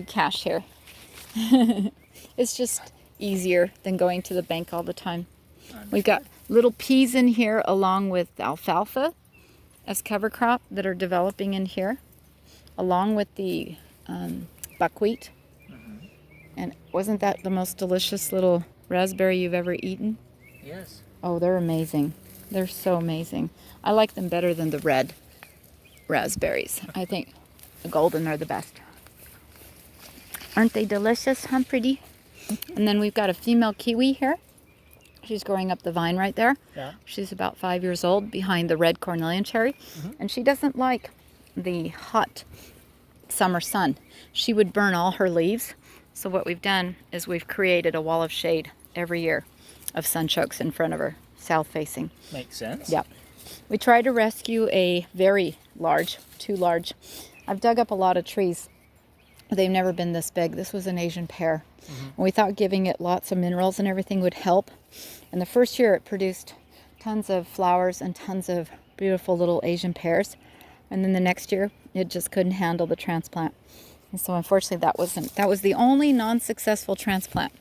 Cash here. It's just easier than going to the bank all the time. We've got little peas in here along with alfalfa as cover crop that are developing in here, along with the buckwheat. And wasn't that the most delicious little raspberry you've ever eaten? Yes. Oh, they're amazing. They're so amazing. I like them better than the red raspberries. I think the golden are the best. Aren't they delicious? Huh, pretty? And then we've got a female kiwi here. She's growing up the vine right there. Yeah. She's about 5 years old behind the red cornelian cherry. And she doesn't like the hot summer sun. She would burn all her leaves. So what we've done is we've created a wall of shade every year of sunchokes in front of her, south facing. Makes sense. Yep. We tried to rescue a very large, too large. I've dug up a lot of trees. They've never been this big. This was an Asian pear. And we thought giving it lots of minerals and everything would help. And the first year it produced tons of flowers and tons of beautiful little Asian pears. And then the next year it just couldn't handle the transplant. And so unfortunately that was the only non-successful transplant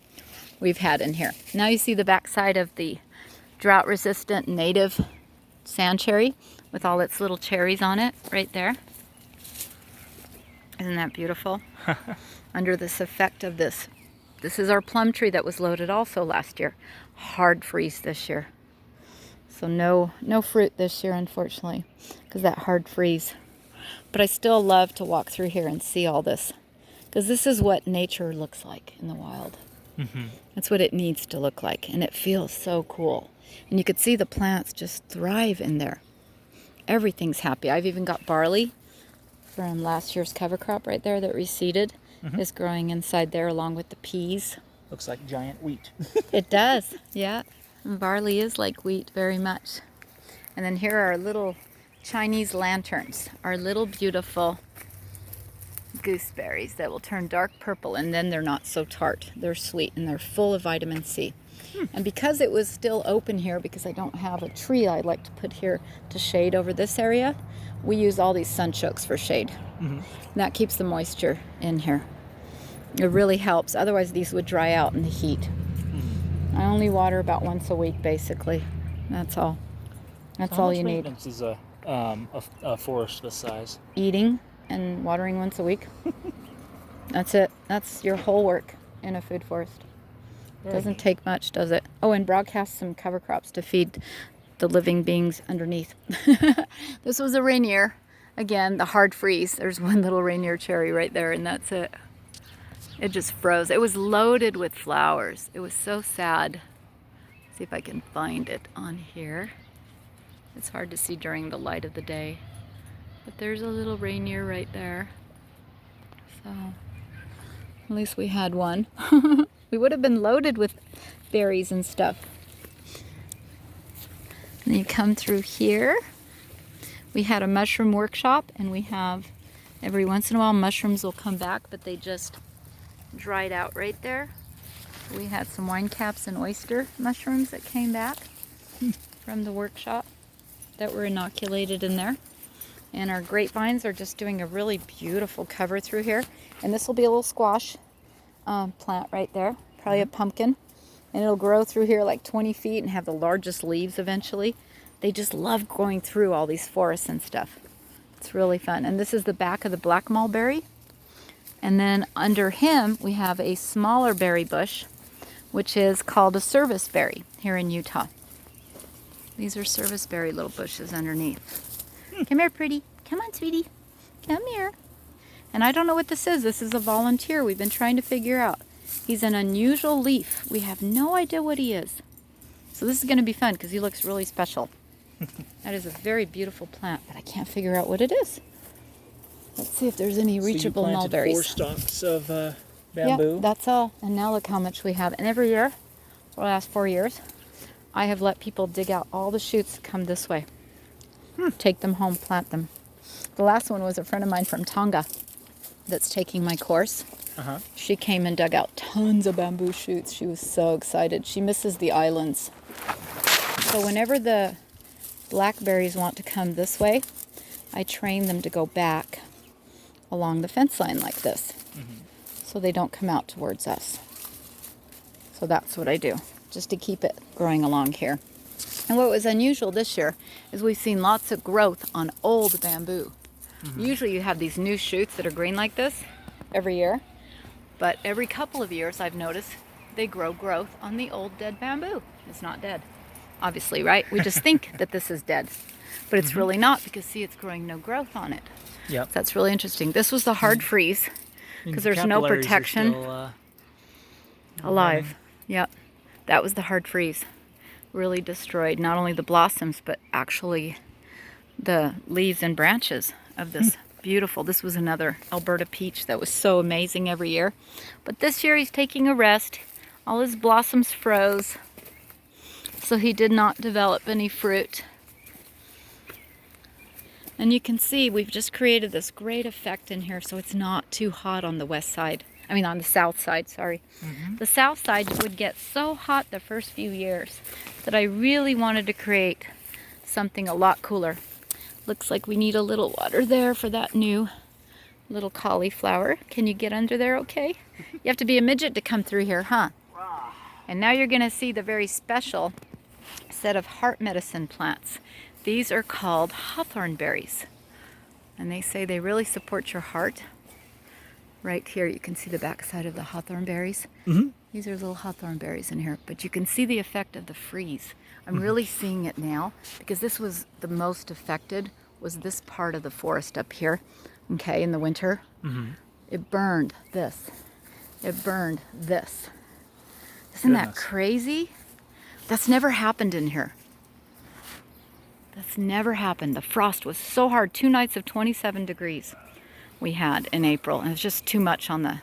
we've had in here. Now you see the backside of the drought resistant native sand cherry with all its little cherries on it right there. Isn't that beautiful? Under this effect of this. This is our plum tree that was loaded also last year. Hard freeze this year. So no fruit this year, unfortunately, because that hard freeze. But I still love to walk through here and see all this, because this is what nature looks like in the wild. That's what it needs to look like, and it feels so cool. And you could see the plants just thrive in there. Everything's happy. I've even got barley from last year's cover crop right there that reseeded is growing inside there along with the peas. Looks like giant wheat. It does, yeah. And barley is like wheat very much. And then here are our little Chinese lanterns, our little beautiful gooseberries that will turn dark purple, and then they're not so tart. They're sweet and they're full of vitamin C. And because it was still open here, because I don't have a tree I'd like to put here to shade over this area, we use all these sunchokes for shade. And that keeps the moisture in here. It really helps. Otherwise these would dry out in the heat. I only water about once a week basically. That's all. That's all you need. How much maintenance is a forest this size? Eating and watering once a week. That's it. That's your whole work in a food forest. Doesn't take much, does it? Oh, and broadcast some cover crops to feed the living beings underneath. This was a Rainier. Again, the hard freeze. There's one little Rainier cherry right there, and that's it. It just froze. It was loaded with flowers. It was so sad. See if I can find it on here. It's hard to see during the light of the day. But there's a little Rainier right there. So, at least we had one. We would have been loaded with berries and stuff. And you come through here. We had a mushroom workshop, and we have, every once in a while, mushrooms will come back, but they just dried out right there. We had some wine caps and oyster mushrooms that came back from the workshop that were inoculated in there. And our grapevines are just doing a really beautiful cover through here. And this will be a little squash plant right there, probably a pumpkin. And it'll grow through here like 20 feet and have the largest leaves eventually. They just love going through all these forests and stuff. It's really fun. And this is the back of the black mulberry. And then under him, we have a smaller berry bush, which is called a service berry here in Utah. These are service berry little bushes underneath. Come here, pretty. Come on, sweetie. Come here. And I don't know what this is. This is a volunteer we've been trying to figure out. He's an unusual leaf. We have no idea what he is. So this is going to be fun because he looks really special. That is a very beautiful plant, but I can't figure out what it is. Let's see if there's any reachable mulberries. 4 stalks of bamboo? Yeah, that's all. And now look how much we have. And every year, for the last 4 years, I have let people dig out all the shoots that come this way. Take them home, plant them. The last one was a friend of mine from Tonga that's taking my course. She came and dug out tons of bamboo shoots. She was so excited. She misses the islands. So whenever the blackberries want to come this way, I train them to go back along the fence line like this. so they don't come out towards us. So that's what I do, just to keep it growing along here. And what was unusual this year is we've seen lots of growth on old bamboo. Usually you have these new shoots that are green like this every year, but every couple of years I've noticed they grow growth on the old dead bamboo. It's not dead, obviously, right? We just think that this is dead, but it's really not, because see, it's growing no growth on it. Yep. So that's really interesting. This was the hard freeze because there's no Capillaries are protection. still, Alive. Yep. That was the hard freeze. Really destroyed not only the blossoms, but actually the leaves and branches of this beautiful. This was another Alberta peach that was so amazing every year. But this year he's taking a rest. All his blossoms froze, so he did not develop any fruit. And you can see we've just created this great effect in here, so it's not too hot on the west side. I mean, on the south side, sorry. The south side would get so hot the first few years that I really wanted to create something a lot cooler. Looks like we need a little water there for that new little cauliflower. Can you get under there okay? You have to be a midget to come through here, huh? And now you're gonna see the very special set of heart medicine plants. These are called Hawthorne Berries. And they say they really support your heart. Right here, you can see the backside of the Hawthorne Berries. These are little Hawthorne Berries in here, but you can see the effect of the freeze. I'm really seeing it now, because this was the most affected, was this part of the forest up here, okay, in the winter. It burned this. It burned this. Isn't that crazy? That's never happened in here. That's never happened. The frost was so hard. 2 nights of 27 degrees we had in April, and it was just too much on the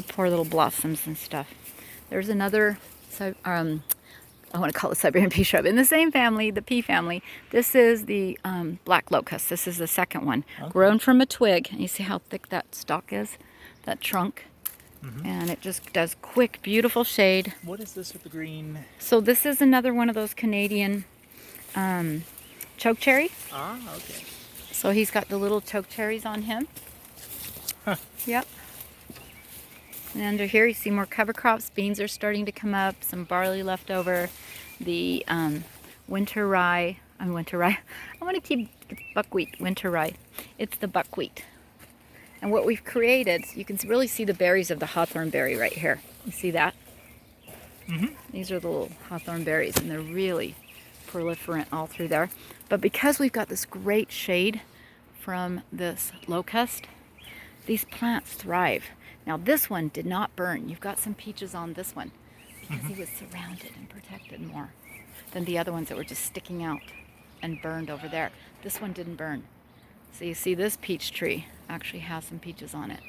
poor little blossoms and stuff. There's another, I want to call it Siberian pea shrub, in the same family, the pea family. This is the black locust. This is the second one, grown from a twig. And you see how thick that stalk is, that trunk? And it just does quick, beautiful shade. What is this with the green? So this is another one of those Canadian choke cherry. Okay. So he's got the little choke cherries on him. Yep. And under here you see more cover crops. Beans are starting to come up. Some barley left over. The winter rye. I want to keep buckwheat. Winter rye. It's the buckwheat. And what we've created, you can really see the berries of the Hawthorne berry right here. You see that? These are the little Hawthorne berries, and they're really proliferant all through there. But because we've got this great shade from this locust, these plants thrive. Now this one did not burn. You've got some peaches on this one because he was surrounded and protected more than the other ones that were just sticking out and burned over there. This one didn't burn. So you see this peach tree actually has some peaches on it.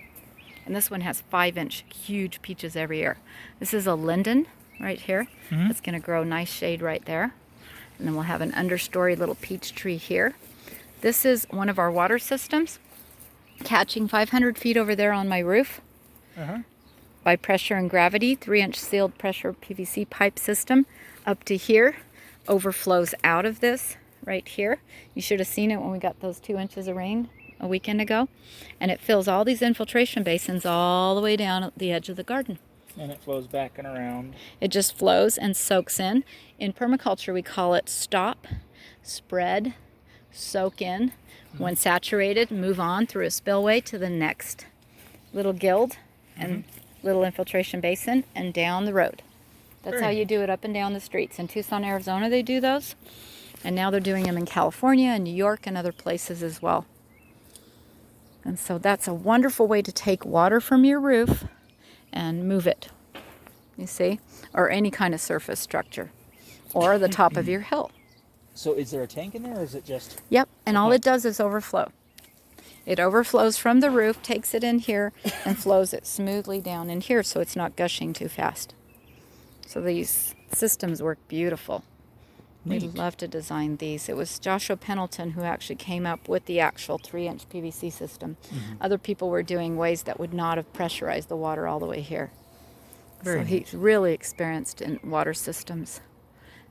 And this one has 5-inch huge peaches every year. This is a linden right here. It's going to grow nice shade right there. And then we'll have an understory little peach tree here. This is one of our water systems, catching 500 feet over there on my roof by pressure and gravity. 3-inch sealed pressure PVC pipe system up to here. Overflows out of this right here. You should have seen it when we got those 2 inches of rain a weekend ago. And it fills all these infiltration basins all the way down at the edge of the garden. And it flows back and around. It just flows and soaks in. In permaculture, we call it stop, spread, soak in. When saturated, move on through a spillway to the next little guild and little infiltration basin and down the road. That's how you do it up and down the streets. In Tucson, Arizona, they do those. And now they're doing them in California and New York and other places as well. And so that's a wonderful way to take water from your roof and move it, you see, or any kind of surface structure, or the top of your hill. So is there a tank in there, or is it just... Yep, and all it does is overflow. It overflows from the roof, takes it in here, and flows it smoothly down in here so it's not gushing too fast. So these systems work beautiful. We'd love to design these. It was Joshua Pendleton who actually came up with the actual 3-inch PVC system. Other people were doing ways that would not have pressurized the water all the way here. So he's really experienced in water systems.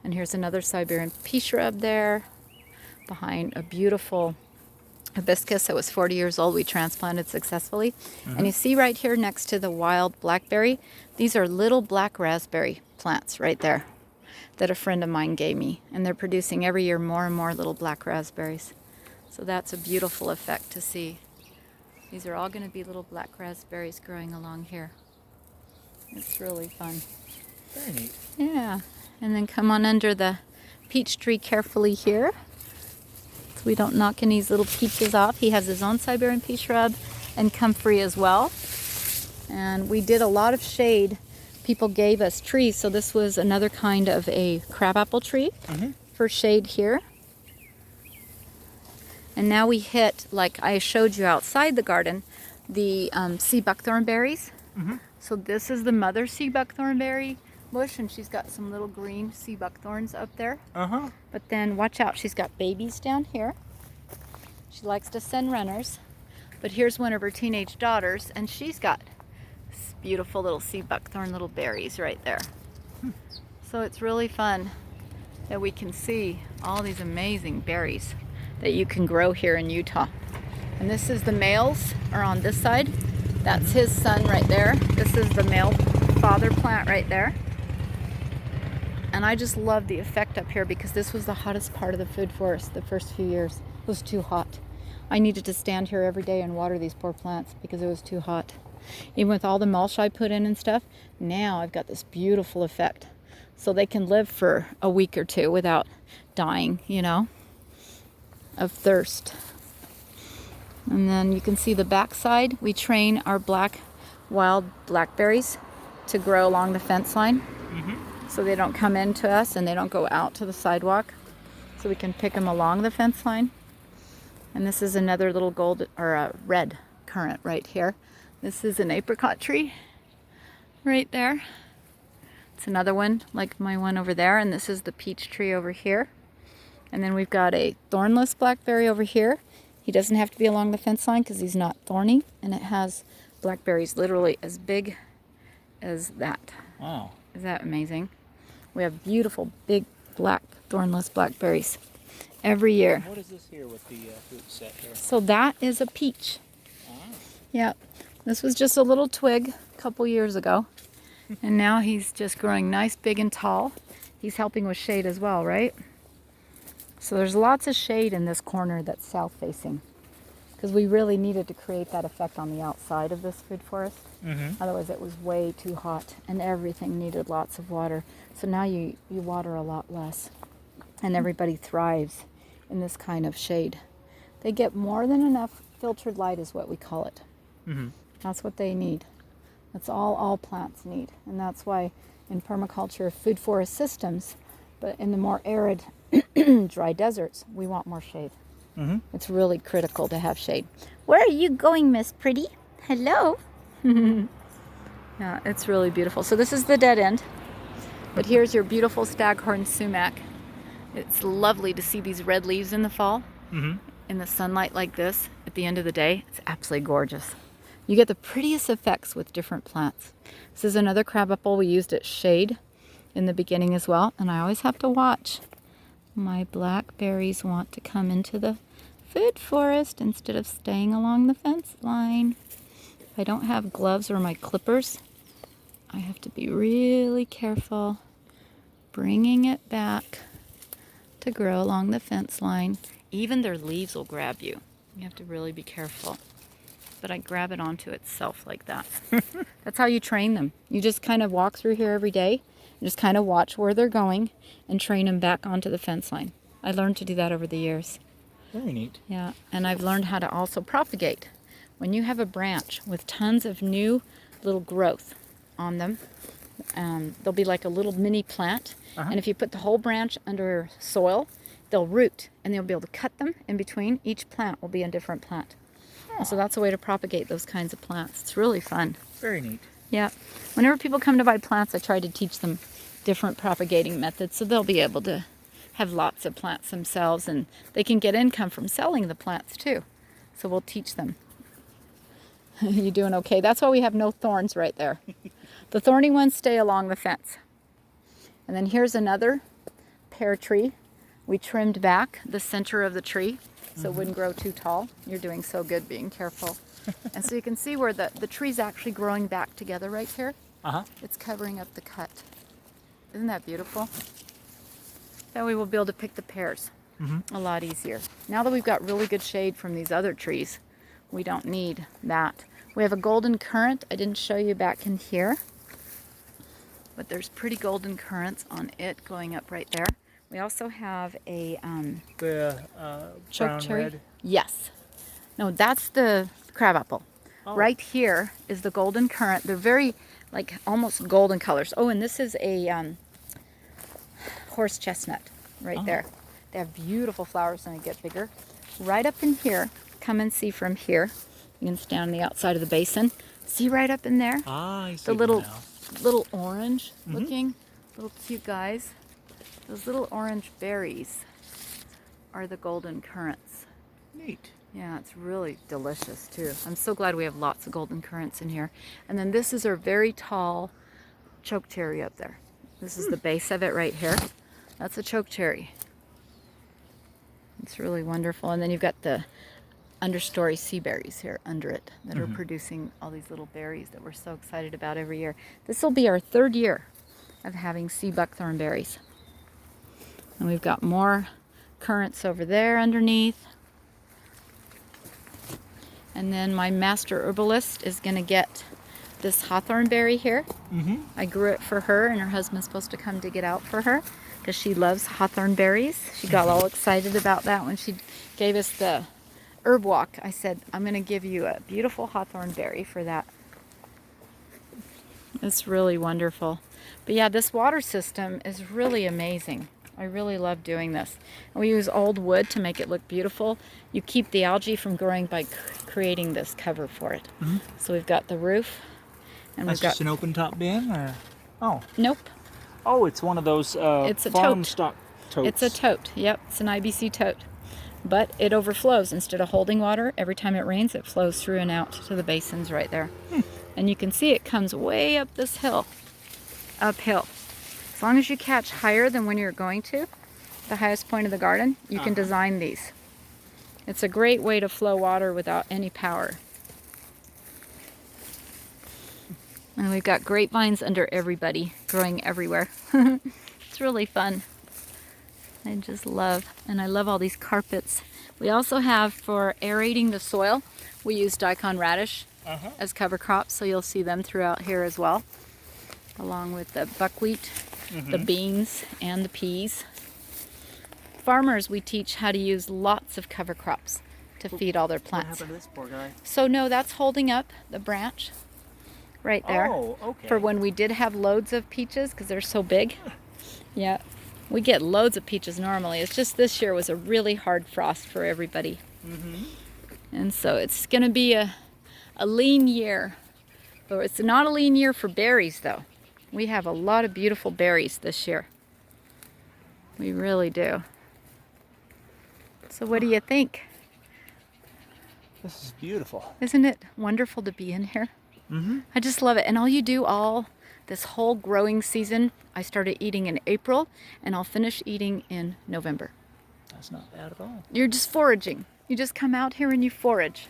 And here's another Siberian pea shrub there behind a beautiful hibiscus that was 40 years old. We transplanted successfully. And you see right here next to the wild blackberry, these are little black raspberry plants right there that a friend of mine gave me. And they're producing every year more and more little black raspberries. So that's a beautiful effect to see. These are all going to be little black raspberries growing along here. It's really fun. Very neat. Yeah. And then come on under the peach tree carefully here, so we don't knock any of these little peaches off. He has his own Siberian peach shrub and comfrey as well. And we did a lot of shade. People gave us trees, so this was another kind of a crabapple tree for shade here. And now we hit, like I showed you outside the garden, the sea buckthorn berries. So this is the mother sea buckthorn berry bush, and she's got some little green sea buckthorns up there. But then watch out, she's got babies down here. She likes to send runners. But here's one of her teenage daughters, and she's got beautiful little sea buckthorn little berries right there. So it's really fun that we can see all these amazing berries that you can grow here in Utah. And this is the males are on this side. That's his son right there. This is the male father plant right there. And I just love the effect up here because this was the hottest part of the food forest the first few years. It was too hot. I needed to stand here every day and water these poor plants because it was too hot. Even with all the mulch I put in and stuff, now I've got this beautiful effect. So they can live for a week or two without dying, you know, of thirst. And then you can see the back side. We train our wild blackberries to grow along the fence line. So they don't come into us and they don't go out to the sidewalk. So we can pick them along the fence line. And this is another little red currant right here. This is an apricot tree right there. It's another one like my one over there. And this is the peach tree over here. And then we've got a thornless blackberry over here. He doesn't have to be along the fence line because he's not thorny. And it has blackberries literally as big as that. Wow. Is that amazing? We have beautiful big black thornless blackberries every year. What is this here with the fruit set here? So that is a peach. Yeah. This was just a little twig a couple years ago. And now he's just growing nice, big, and tall. He's helping with shade as well, right? So there's lots of shade in this corner that's south facing because we really needed to create that effect on the outside of this food forest. Otherwise it was way too hot and everything needed lots of water. So now you water a lot less and everybody thrives in this kind of shade. They get more than enough filtered light is what we call it. That's what they need. That's all plants need. And that's why in permaculture food forest systems, but in the more arid dry deserts, we want more shade. It's really critical to have shade. Where are you going, Miss Pretty? Hello. Yeah, it's really beautiful. So this is the dead end. But here's your beautiful Staghorn Sumac. It's lovely to see these red leaves in the fall. In the sunlight like this at the end of the day. It's absolutely gorgeous. You get the prettiest effects with different plants. This is another crabapple. We used it shade in the beginning as well. And I always have to watch. My blackberries want to come into the food forest instead of staying along the fence line. If I don't have gloves or my clippers, I have to be really careful bringing it back to grow along the fence line. Even their leaves will grab you. You have to really be careful. But I grab it onto itself like that. That's how you train them. You just kind of walk through here every day and just kind of watch where they're going and train them back onto the fence line. I learned to do that over the years. Very neat. Yeah, and I've learned how to also propagate. When you have a branch with tons of new little growth on them, they'll be like a little mini plant. And if you put the whole branch under soil, they'll root and they'll be able to cut them in between. Each plant will be a different plant. So that's a way to propagate those kinds of plants. It's really fun. Very neat. Yeah. Whenever people come to buy plants, I try to teach them different propagating methods so they'll be able to have lots of plants themselves and they can get income from selling the plants too. So we'll teach them. You doing okay? That's why we have no thorns right there. The thorny ones stay along the fence. And then here's another pear tree. We trimmed back the center of the tree so it wouldn't grow too tall. You're doing so good being careful. And so you can see where the tree's actually growing back together right here. Uh-huh. It's covering up the cut. Isn't that beautiful? Then we will be able to pick the pears a lot easier. Now that we've got really good shade from these other trees, we don't need that. We have a golden currant. I didn't show you back in here, but there's pretty golden currants on it going up right there. We also have a The choke brown cherry. red. Yes. No, that's the crabapple. Oh. Right here is the golden currant. They're very, like, almost golden colors. Oh, and this is a horse chestnut right there. They have beautiful flowers and they get bigger. Right up in here, come and see from here. You can stand on the outside of the basin. See right up in there? Ah, I see The them now. little orange looking, little cute guys. Those little orange berries are the golden currants. Neat. Yeah, it's really delicious too. I'm so glad we have lots of golden currants in here. And then this is our very tall choke cherry up there. This is the base of it right here. That's a choke cherry. It's really wonderful. And then you've got the understory sea berries here under it that are producing all these little berries that we're so excited about every year. This will be our 3rd year of having sea buckthorn berries. And we've got more currants over there underneath. And then my master herbalist is going to get this Hawthorne berry here. I grew it for her, and her husband's supposed to come dig it out for her because she loves Hawthorne berries. She got all excited about that when she gave us the herb walk. I said, I'm going to give you a beautiful Hawthorne berry for that. It's really wonderful. But yeah, this water system is really amazing. I really love doing this. And we use old wood to make it look beautiful. You keep the algae from growing by creating this cover for it. So we've got the roof. And That's we've got just an open top bin? Or... Oh. Nope. Oh, it's one of those It's a farm tote. stock totes. It's a tote. Yep, it's an IBC tote. But it overflows. Instead of holding water, every time it rains, it flows through and out to the basins right there. And you can see it comes way up this hill, uphill. As long as you catch higher than when you're going to, the highest point of the garden, you can design these. It's a great way to flow water without any power. And we've got grapevines under everybody, growing everywhere. It's really fun. I just love, and I love all these carpets. We also have, for aerating the soil, we use daikon radish as cover crops, so you'll see them throughout here as well, along with the buckwheat, the beans, and the peas. Farmers, we teach how to use lots of cover crops to feed all their What plants. happened to this poor guy? So no, that's holding up the branch right there. Oh, okay. For when we did have loads of peaches, because they're so big. Yeah, we get loads of peaches normally. It's just this year was a really hard frost for everybody. And so it's going to be a lean year. But it's not a lean year for berries, though. We have a lot of beautiful berries this year. We really do. So what do you think? This is beautiful. Isn't it wonderful to be in here? I just love it. And all you do this whole growing season, I started eating in April, and I'll finish eating in November. That's not bad at all. You're just foraging. You just come out here and you forage.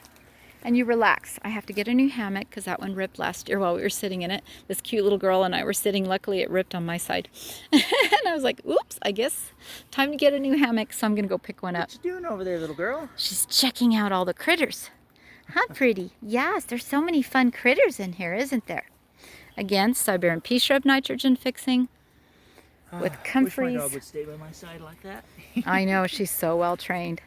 And you relax. I have to get a new hammock because that one ripped last year while we were sitting in it. This cute little girl and I were sitting. Luckily, it ripped on my side. And I was like, oops, I guess time to get a new hammock, so I'm going to go pick one up. What you doing over there, little girl? She's checking out all the critters. How pretty. Yes, there's so many fun critters in here, isn't there? Again, Siberian pea shrub nitrogen fixing with Wish my comfreys. dog would stay by my side like that. I know, she's so well trained.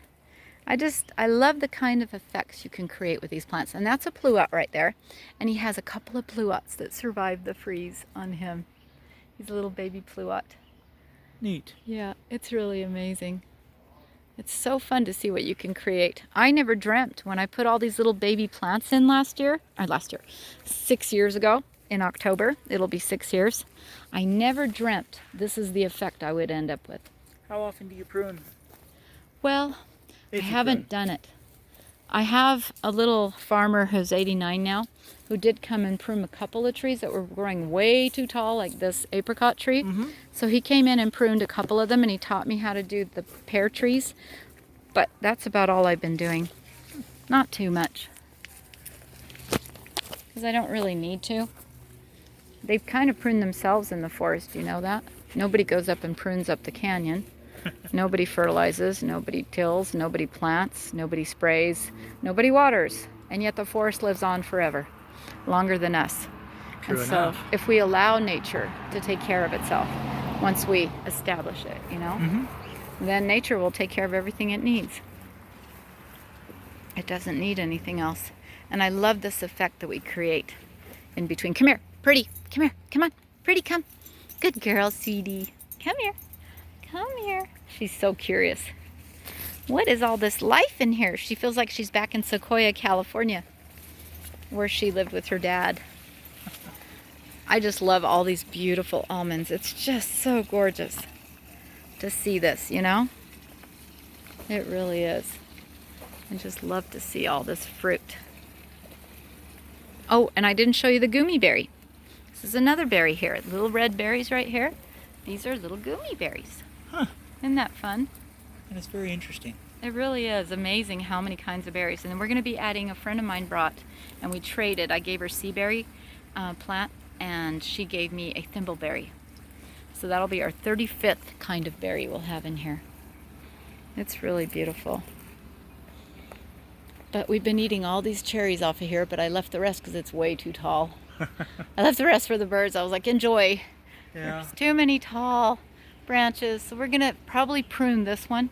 I love the kind of effects you can create with these plants. And that's a pluot right there. And he has a couple of pluots that survived the freeze on him. He's a little baby pluot. Neat. Yeah, it's really amazing. It's so fun to see what you can create. I never dreamt when I put all these little baby plants in 6 years ago in October. It'll be 6 years. I never dreamt this is the effect I would end up with. How often do you prune? Well, I If you haven't done it. I have a little farmer who's 89 now who did come and prune a couple of trees that were growing way too tall, like this apricot tree. So he came in and pruned a couple of them, and he taught me how to do the pear trees. But that's about all I've been doing. Not too much. Because I don't really need to. They've kind of pruned themselves in the forest, you know that? Nobody goes up and prunes up the canyon. Nobody fertilizes, nobody tills, nobody plants, nobody sprays, nobody waters. And yet the forest lives on forever, longer than us. True and enough. so if we allow nature to take care of itself, once we establish it, you know, then nature will take care of everything it needs. It doesn't need anything else. And I love this effect that we create in between. Come here, Pretty. Come here. Come on. Pretty, come. Good girl, sweetie. Come here. Come here. She's so curious. What is all this life in here? She feels like she's back in Sequoia, California, where she lived with her dad. I just love all these beautiful almonds. It's just so gorgeous to see this, you know? It really is. I just love to see all this fruit. Oh, and I didn't show you the gooseberry. This is another berry here. Little red berries right here. These are little gooseberries. Huh. Isn't that fun? And it's very interesting. It really is amazing how many kinds of berries. And then we're going to be adding, a friend of mine brought, and we traded. I gave her sea berry plant, and she gave me a thimbleberry. So that'll be our 35th kind of berry we'll have in here. It's really beautiful. But we've been eating all these cherries off of here, but I left the rest because it's way too tall. I left the rest for the birds. I was like, enjoy. Yeah. There's too many tall branches. So we're going to probably prune this one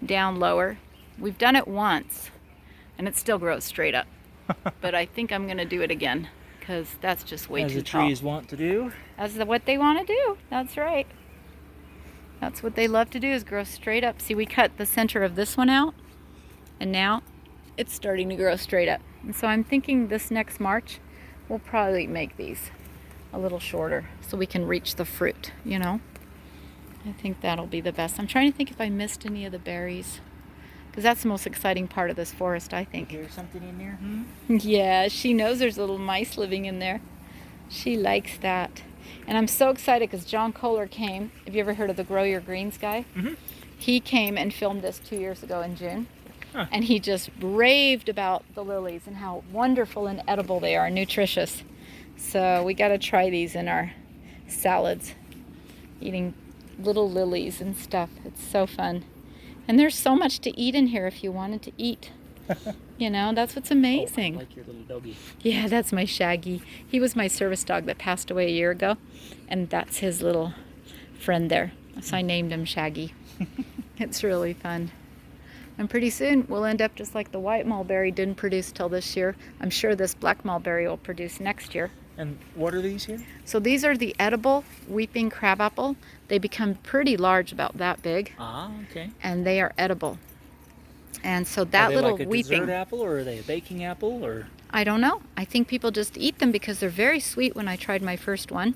down lower. We've done it once, and it still grows straight up. But I think I'm going to do it again because that's just way As too the tall. trees want to do. That's what they want to do. That's right. That's what they love to do, is grow straight up. See, we cut the center of this one out, and now it's starting to grow straight up. And so I'm thinking this next March, we'll probably make these a little shorter so we can reach the fruit, you know? I think that'll be the best. I'm trying to think if I missed any of the berries, because that's the most exciting part of this forest, I think. Here's something in there. Yeah, she knows there's little mice living in there. She likes that. And I'm so excited because John Kohler came. Have you ever heard of the Grow Your Greens guy? He came and filmed this 2 years ago in June. And he just raved about the lilies and how wonderful and edible they are, nutritious. So we got to try these in our salads, eating little lilies and stuff. It's so fun. And there's so much to eat in here if you wanted to eat. You know, that's what's amazing. Oh, I like your little doggy. Yeah, that's my Shaggy. He was my service dog that passed away a year ago, and that's his little friend there. So I named him Shaggy. It's really fun. And pretty soon we'll end up just like the white mulberry didn't produce till this year. I'm sure this black mulberry will produce next year. And what are these here? So these are the edible weeping crabapple. They become pretty large, about that big, Ah, okay. and they are edible. And so Are that they little like a weeping, dessert apple, or are they a baking apple, or? I don't know. I think people just eat them because they're very sweet. When I tried my first one,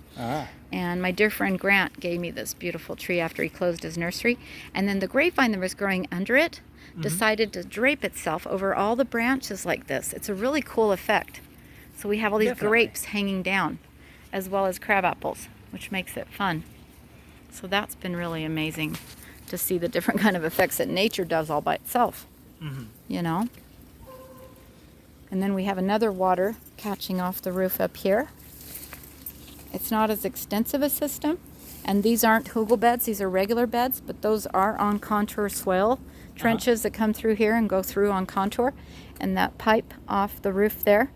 and my dear friend Grant gave me this beautiful tree after he closed his nursery, and then the grapevine that was growing under it decided to drape itself over all the branches like this. It's a really cool effect. So we have all these Definitely. grapes hanging down, as well as crab apples, which makes it fun. So that's been really amazing to see the different kind of effects that nature does all by itself. You know? And then we have another water catching off the roof up here. It's not as extensive a system, and these aren't hugel beds, these are regular beds, but those are on contour swale trenches that come through here and go through on contour, and that pipe off the roof there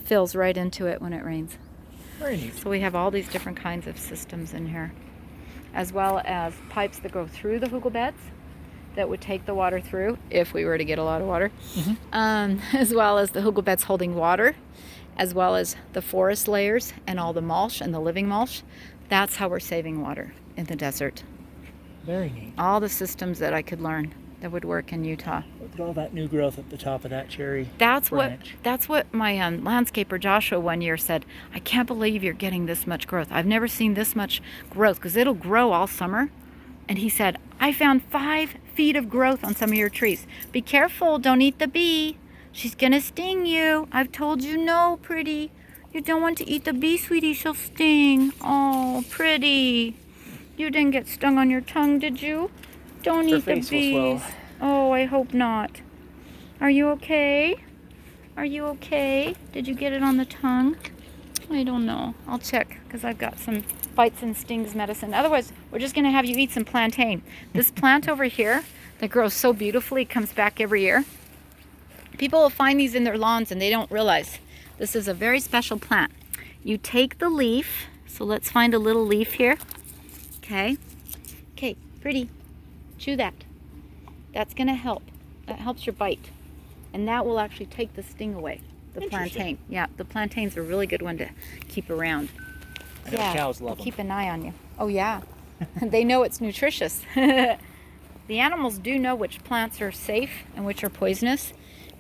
fills right into it when it rains. Very neat. So we have all these different kinds of systems in here, as well as pipes that go through the hugel beds that would take the water through if we were to get a lot of water, as well as the hugel beds holding water, as well as the forest layers and all the mulch and the living mulch. That's how we're saving water in the desert. Very neat. All the systems that I could learn that would work in Utah. Look at all that new growth at the top of that cherry That's branch. what my landscaper Joshua one year said. I can't believe you're getting this much growth. I've never seen this much growth, because it'll grow all summer. And he said, I found 5 feet of growth on some of your trees. Be careful, don't eat the bee. She's gonna sting you. I've told you no, Pretty. You don't want to eat the bee, sweetie, she'll sting. Oh, Pretty. You didn't get stung on your tongue, did you? Don't Her eat the face will bees. swell. Oh, I hope not. Are you okay? Are you okay? Did you get it on the tongue? I don't know. I'll check because I've got some bites and stings medicine. Otherwise, we're just going to have you eat some plantain. This plant over here that grows so beautifully comes back every year. People will find these in their lawns and they don't realize this is a very special plant. You take the leaf. So let's find a little leaf here. Okay. Okay, pretty. Chew that. That's going to help. That helps your bite. And that will actually take the sting away. The plantain. Yeah, the plantain's a really good one to keep around. I know cows love them. Keep an eye on you. Oh, yeah. They know it's nutritious. The animals do know which plants are safe and which are poisonous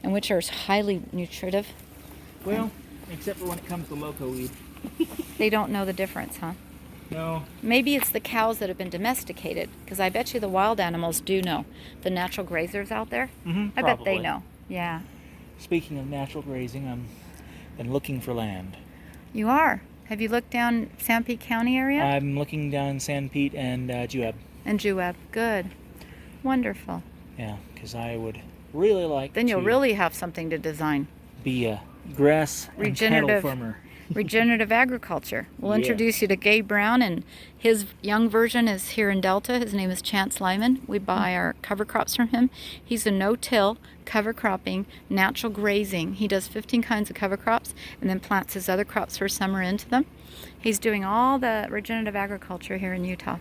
and which are highly nutritive. Well, except for when it comes to loco weed. They don't know the difference, huh? No. Maybe it's the cows that have been domesticated, because I bet you the wild animals do know. The natural grazers out there, I bet they know. Yeah. Speaking of natural grazing, I'm been looking for land. You are? Have you looked down Sanpete County area? I'm looking down San Pete and Juab. And Juab. Good. Wonderful. Yeah, because I would really like Then to you'll really have something to design. be a grass and cattle farmer. Regenerative agriculture. We'll Yeah. introduce you to Gabe Brown, and his young version is here in Delta. His name is Chance Lyman. We buy our cover crops from him. He's a no-till, cover cropping, natural grazing. He does 15 kinds of cover crops and then plants his other crops for summer into them. He's doing all the regenerative agriculture here in Utah.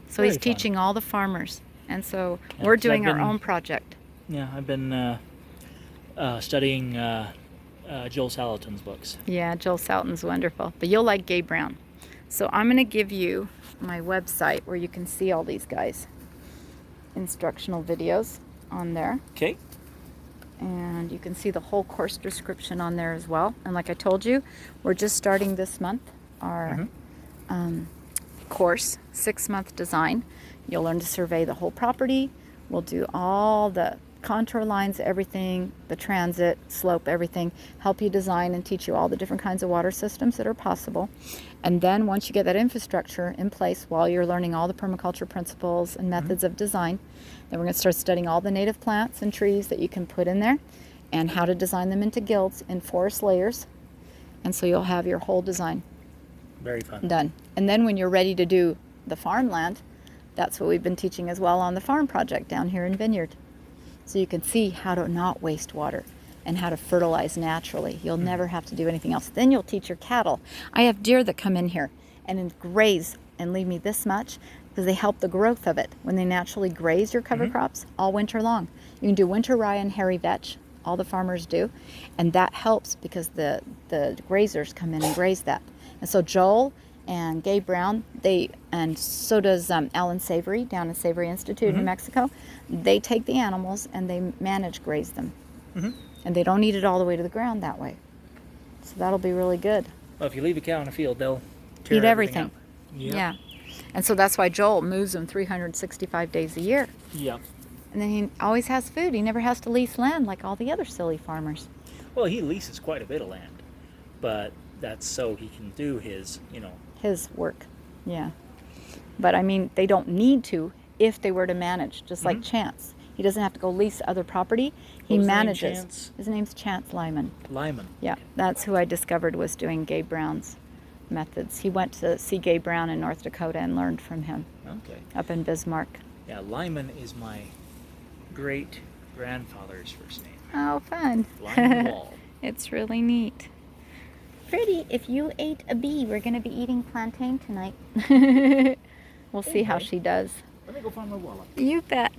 So Very he's fun. teaching all the farmers. And so Yeah, we're 'cause doing I've our been- own project. Yeah, I've been studying Joel Salatin's books. Yeah, Joel Salton's wonderful. But you'll like Gabe Brown. So I'm going to give you my website where you can see all these guys. Instructional videos on there. Okay. And you can see the whole course description on there as well. And like I told you, we're just starting this month our course, 6-month design. You'll learn to survey the whole property. We'll do all the contour lines, everything, the transit, slope, everything, help you design and teach you all the different kinds of water systems that are possible. And then once you get that infrastructure in place while you're learning all the permaculture principles and methods of design, then we're going to start studying all the native plants and trees that you can put in there and how to design them into guilds in forest layers. And so you'll have your whole design Very fun. done. And then when you're ready to do the farmland, that's what we've been teaching as well on the farm project down here in Vineyard. So you can see how to not waste water and how to fertilize naturally. You'll never have to do anything else. Then you'll teach your cattle. I have deer that come in here and graze and leave me this much because they help the growth of it when they naturally graze your cover crops all winter long. You can do winter rye and hairy vetch. All the farmers do. And that helps because the grazers come in and graze that. And so Joel and Gabe Brown, and so does Alan Savory down at Savory Institute in Mexico. They take the animals and they graze them. And they don't eat it all the way to the ground that way. So that'll be really good. Well, if you leave a cow in a field, they'll tear Eat everything. up. Yep. Yeah. And so that's why Joel moves them 365 days a year. Yep. And then he always has food. He never has to lease land like all the other silly farmers. Well, he leases quite a bit of land, but that's so he can do his, His work. Yeah. But I mean, they don't need to if they were to manage, just like Chance. He doesn't have to go lease other property. He What was the name, manages. Chance? His name's Chance Lyman. Lyman. Yeah, that's who I discovered was doing Gabe Brown's methods. He went to see Gabe Brown in North Dakota and learned from him Okay. up in Bismarck. Yeah, Lyman is my great-grandfather's first name. Oh, fun. Lyman Wall. It's really neat. Pretty, if you ate a bee, we're going to be eating plantain tonight. We'll see how Okay. she does. Let me go find my wallet. You bet.